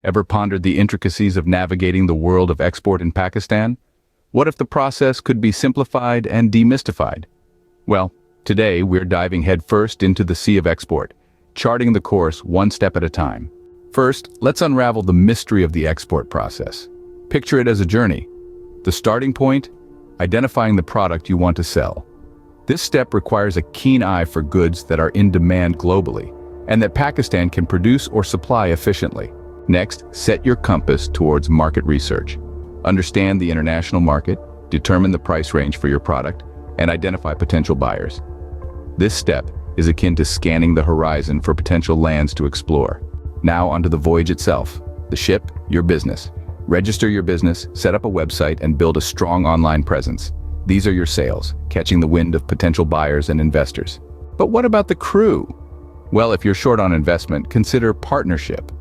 Ever pondered the intricacies of navigating the world of export in Pakistan? What if the process could be simplified and demystified? Well, today we're diving headfirst into the sea of export, charting the course one step at a time. First, let's unravel the mystery of the export process. Picture it as a journey. The starting point, identifying the product you want to sell. This step requires a keen eye for goods that are in demand globally, and that Pakistan can produce or supply efficiently. Next, set your compass towards market research. Understand the international market, determine the price range for your product, and identify potential buyers. This step is akin to scanning the horizon for potential lands to explore. Now onto the voyage itself. The ship, your business. Register your business, set up a website, and build a strong online presence. These are your sails, catching the wind of potential buyers and investors. But what about the crew? Well, if you're short on investment, consider partnership.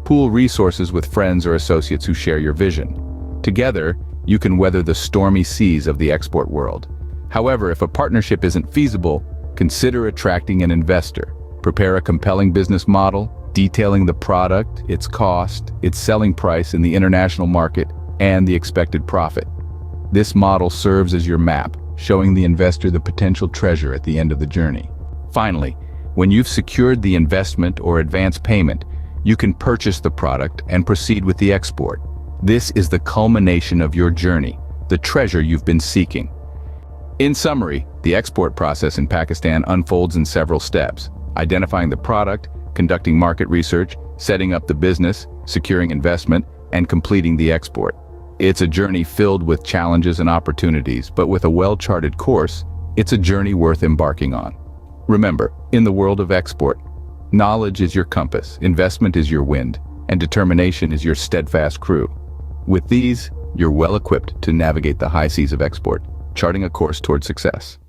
Pool resources with friends or associates who share your vision. Together, you can weather the stormy seas of the export world. However, if a partnership isn't feasible, consider attracting an investor. Prepare a compelling business model, detailing the product, its cost, its selling price in the international market, and the expected profit. This model serves as your map, showing the investor the potential treasure at the end of the journey. Finally, when you've secured the investment or advance payment, you can purchase the product and proceed with the export. This is the culmination of your journey, the treasure you've been seeking. In summary, the export process in Pakistan unfolds in several steps: identifying the product, conducting market research, setting up the business, securing investment, and completing the export. It's a journey filled with challenges and opportunities, but with a well-charted course, it's a journey worth embarking on. Remember, in the world of export, knowledge is your compass, investment is your wind, and determination is your steadfast crew. With these, you're well equipped to navigate the high seas of export, charting a course toward success.